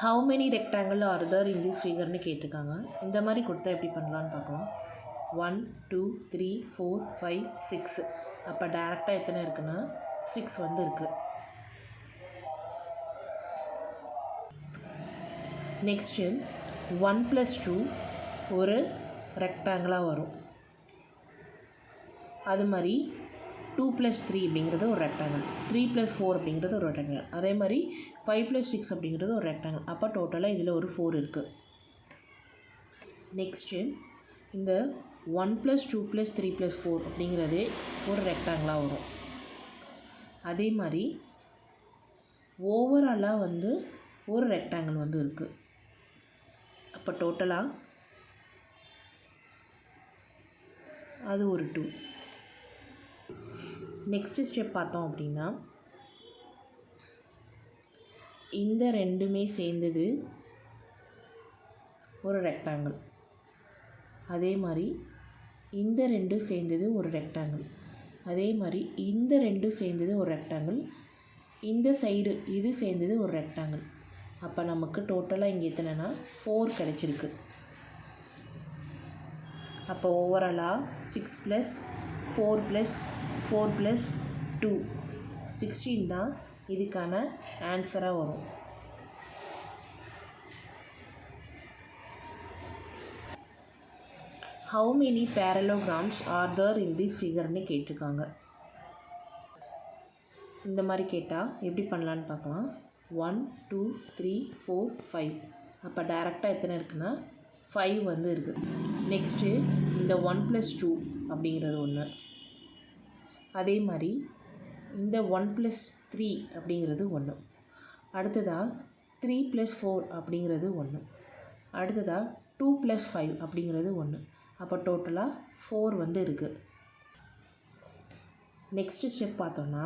How many rectangle are there in this ஃபிகர்னு கேட்டிருக்காங்க. இந்த மாதிரி கொடுத்தா எப்படி பண்ணலான்னு பார்க்கலாம். 1 2 3 4 5 6. அப்போ டேரெக்டாக எத்தனை இருக்குன்னா 6 வந்து இருக்குது. நெக்ஸ்ட்டு 1 + 2 ஒரு ரெக்டாங்கிளாக வரும். அது மாதிரி 2 + 3 அப்படிங்கிறது ஒரு ரெக்டாங்கிள், 3 + 4 அப்படிங்கிறது ஒரு ரெக்டாங்கிள், அதே மாதிரி 5 + 6 அப்படிங்கிறது ஒரு ரெக்டாங்கிள். அப்போ டோட்டலாக இதில் ஒரு 4 இருக்குது. நெக்ஸ்ட்டு இந்த 1 + 2 + 3 + 4 அப்படிங்கிறது ஒரு ரெக்டாங்கிளாக வரும். அதே மாதிரி ஓவராலாக வந்து ஒரு ரெக்டாங்கிள் வந்து இருக்குது. அப்போ டோட்டலாக அது ஒரு 2. நெக்ஸ்ட்டு ஸ்டெப் பார்த்தோம் அப்படின்னா இந்த ரெண்டுமே சேர்ந்தது ஒரு ரெக்டாங்கிள், அதே மாதிரி இந்த ரெண்டும் சேர்ந்தது ஒரு ரெக்டாங்கிள், அதே மாதிரி இந்த ரெண்டும் சேர்ந்தது ஒரு ரெக்டாங்கிள், இந்த சைடு இது சேர்ந்தது ஒரு ரெக்டாங்கிள். அப்போ நமக்கு டோட்டலாக இங்கே எத்தனைனா 4 கிடச்சிருக்கு. அப்போ ஓவராலாக 6 + 4 + 4 + 2 16 தான் இதுக்கான ஆன்சராக வரும். How many parallelograms are there in this ஃபிகர்னு கேட்டிருக்காங்க. இந்த மாதிரி கேட்டால் எப்படி பண்ணலான்னு பார்க்கலாம். 1 2 3 4 5. அப்போ டேரெக்டாக எத்தனை இருக்குன்னா 5 வந்து இருக்குது. நெக்ஸ்ட்டு இந்த 1 + 2 அப்படிங்கிறது ஒன்று, அதே மாதிரி இந்த 1 + 3 அப்படிங்கிறது ஒன்று, அடுத்ததாக 3 + 4 அப்படிங்கிறது ஒன்று, அடுத்ததாக 2 + 5 அப்படிங்கிறது ஒன்று. அப்போ டோட்டலாக 4 வந்து இருக்குது. நெக்ஸ்ட்டு ஸ்டெப் பார்த்தோன்னா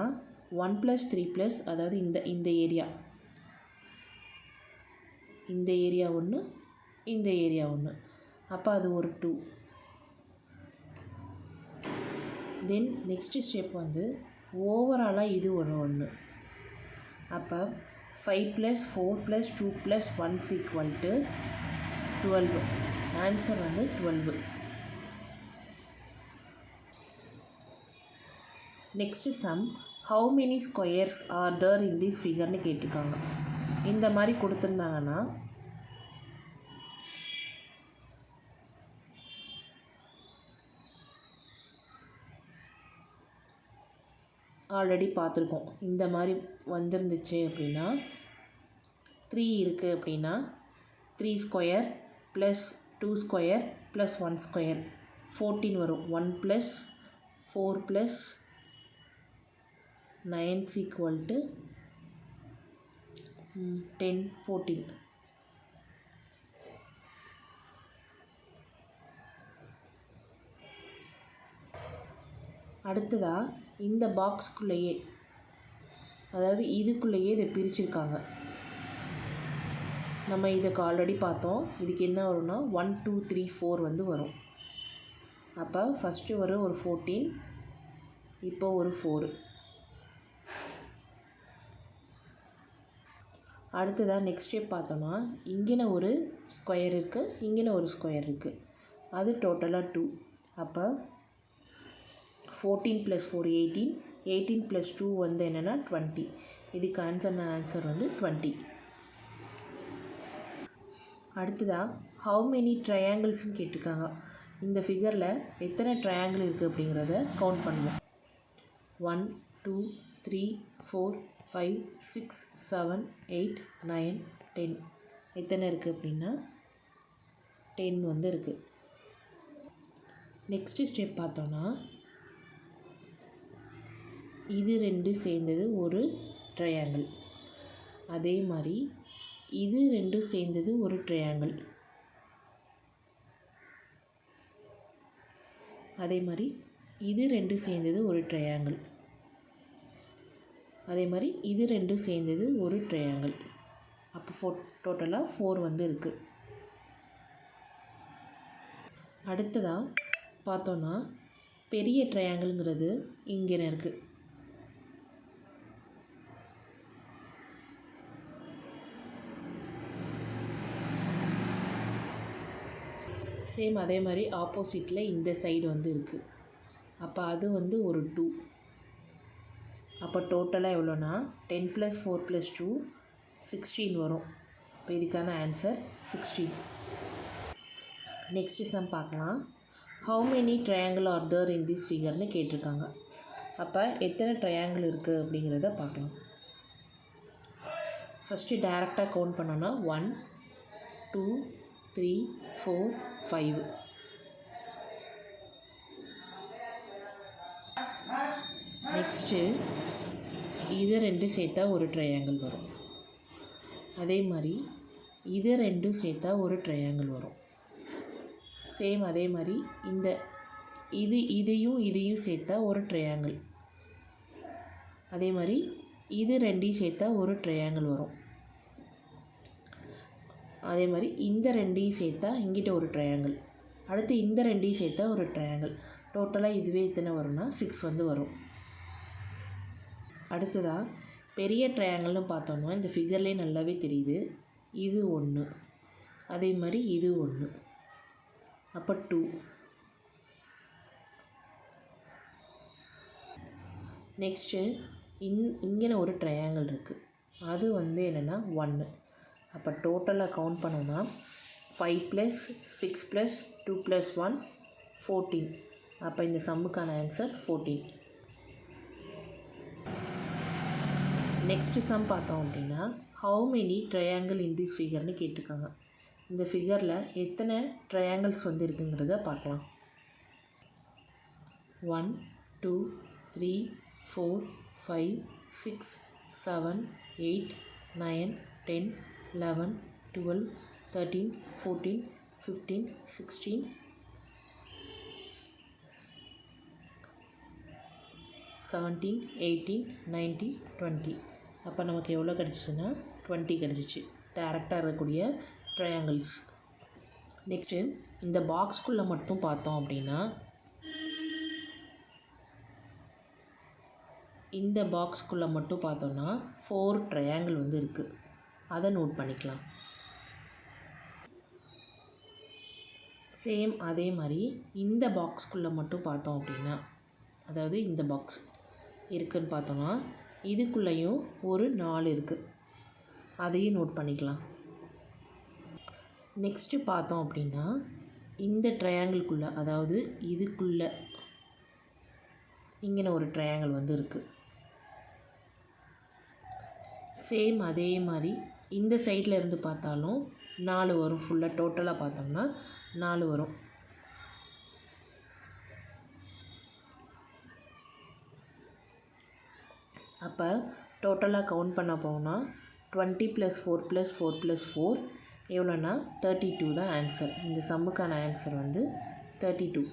1 + 3 + அதாவது இந்த ஏரியா, இந்த ஏரியா ஒன்று, இந்த ஏரியா ஒன்று, அப்போ அது ஒரு 2. தென் நெக்ஸ்ட்டு ஸ்டெப் வந்து ஓவராலாக இது ஒன்று. அப்போ 5 + 4 + 2 + 1 = 12. ஆன்சர் வந்து 12. Next sum how many squares are there in this ஃபிகர்னு கேட்டிருக்காங்க. இந்த மாதிரி கொடுத்துருந்தாங்கன்னா ஆல்ரெடி பார்த்துருக்கோம். இந்த மாதிரி வந்துருந்துச்சு அப்படின்னா 3 இருக்குது அப்படின்னா 3 ஸ்கொயர் + 2 ஸ்கொயர் + 1 ஸ்கொயர் 14 வரும். 1 + 4 + 9 = 10 14. அடுத்ததாக இந்த பாக்ஸ்குள்ளேயே, அதாவது இதுக்குள்ளேயே இதை பிரிச்சுருக்காங்க. நம்ம இதுக்கு ஆல்ரெடி பார்த்தோம். இதுக்கு என்ன வரும்னா 1 2 3 4 வந்து வரும். அப்போ ஃபஸ்ட்டு வரும் ஒரு 14, இப்போ ஒரு 4. அடுத்ததாக நெக்ஸ்ட் ஸ்டெப் பார்த்தோன்னா இங்கே ஒரு ஸ்கொயர் இருக்குது, இங்கே ஒரு ஸ்கொயர் இருக்குது, அது டோட்டலாக 2. அப்போ 14 + 4 18, 18 + 2 வந்து என்னென்னா 20. இதுக்கு ஆன்சர் வந்து 20. அடுத்ததாக ஹவு மெனி ட்ரையாங்கிள்ஸ்னு கேட்டிருக்காங்க. இந்த ஃபிகரில் எத்தனை ட்ரையாங்கிள் இருக்குது அப்படிங்கிறத கவுண்ட் பண்ணுவோம். 1 2 3 4 5 6 7 8 9 10. எத்தனை இருக்குது அப்படின்னா 10 வந்து இருக்குது. நெக்ஸ்ட்டு ஸ்டெப் பார்த்தோன்னா இது ரெண்டு சேர்ந்தது ஒரு ட்ரையாங்கிள், அதே மாதிரி இது ரெண்டும் சேர்ந்தது ஒரு ட்ரையாங்கிள், அதே மாதிரி இது ரெண்டும் சேர்ந்தது ஒரு ட்ரையாங்கிள், அதே மாதிரி இது ரெண்டும் சேர்ந்தது ஒரு ட்ரையாங்கிள். அப்போ டோட்டலாக 4 வந்து இருக்குது. அடுத்ததாக பார்த்தோன்னா பெரிய ட்ரையாங்கிள்ங்கிறது இங்கே இருக்குது. சேம் அதே மாதிரி ஆப்போசிட்டில் இந்த சைடு வந்து இருக்குது. அப்போ அது வந்து ஒரு 2. அப்போ டோட்டலாக எவ்வளோனா 10 + 4 + 2 16 வரும். இப்போ இதுக்கான ஆன்சர் 16. நெக்ஸ்ட் சம் பார்க்கலாம். How many triangle are there in this ஃபிகர்னு கேட்டிருக்காங்க. அப்போ எத்தனை ட்ரையாங்கிள் இருக்குது அப்படிங்கிறத பார்க்கலாம். ஃபஸ்ட்டு டைரெக்டாக கவுண்ட் பண்ணோன்னா 1 2 3 4 5. நெக்ஸ்ட்டு இது 2 சேர்த்தா ஒரு ட்ரையாங்கிள் வரும். அதே மாதிரி இது 2 சேர்த்தா ஒரு ட்ரையாங்கிள் வரும். சேம் அதே மாதிரி இந்த இதையும் சேர்த்தா ஒரு ட்ரையாங்கிள். அதே மாதிரி இது 2 சேர்த்தா ஒரு ட்ரையாங்கிள் வரும். அதே மாதிரி இந்த 2 சேர்த்தா இங்கிட்ட ஒரு ட்ரையாங்கிள். அடுத்து இந்த 2 சேர்த்தா ஒரு ட்ரையாங்கிள். டோட்டலாக இதுவே எத்தனை வரும்னா 6 வந்து வரும். அடுத்ததாக பெரிய ட்ரையாங்கிள்னு பார்த்தோம்னா இந்த ஃபிகர்லேயே நல்லாவே தெரியுது. இது 1, அதே மாதிரி இது 1, அப்போ 2. நெக்ஸ்ட்டு இங்கே ஒரு ட்ரையாங்கிள் இருக்குது. அது வந்து என்னென்னா 1. அப்போ டோட்டலாக கவுண்ட் பண்ணோன்னா 5 + 6 + 2 + 1 14. அப்போ இந்த சம்முக்கான ஆன்சர் 14. நெக்ஸ்ட்டு சம் பார்த்தோம் அப்படின்னா how many triangle in this ஃபிகர்னு கேட்டிருக்காங்க. இந்த ஃபிகரில் எத்தனை ட்ரையாங்கிள்ஸ் வந்து இருக்குங்கிறத பார்க்கலாம். 1 2 3 4 5 6 7 8 9 10 11 12 13 14 15 16 17 18 19 20. அப்போ நமக்கு எவ்வளோ கிடச்சிச்சின்னா 20 கிடச்சிச்சு டேரெக்டாக இருக்கக்கூடிய ட்ரையாங்கிள்ஸ். நெக்ஸ்ட்டு இந்த பாக்ஸ்குள்ளே மட்டும் பார்த்தோம் அப்படின்னா இந்த பாக்ஸ்குள்ளே மட்டும் பார்த்தோன்னா 4 ட்ரையாங்கிள் வந்து இருக்குது. அதை நோட் பண்ணிக்கலாம். சேம் அதே மாதிரி இந்த பாக்ஸ்குள்ளே மட்டும் பார்த்தோம் அப்படின்னா, அதாவது இந்த பாக்ஸ் இருக்குதுன்னு பார்த்தோன்னா இதுக்குள்ளேயும் ஒரு 4 இருக்குது. அதையும் நோட் பண்ணிக்கலாம். நெக்ஸ்ட்டு பார்த்தோம் அப்படின்னா இந்த ட்ரையாங்கிள்குள்ளே, அதாவது இதுக்குள்ளே இங்கே ஒரு ட்ரையாங்கிள் வந்து இருக்குது. சேம் அதே மாதிரி இந்த சைடில் இருந்து பார்த்தாலும் 4 வரும். ஃபுல்லாக டோட்டலாக பார்த்தோம்னா 4 வரும். அப்போ டோட்டலாக கவுண்ட் பண்ண போனால் 20 + 4 + 4 + 4 எவ்வளோன்னா 32 தான் ஆன்சர். இந்த சம்முக்கான ஆன்சர் வந்து 32.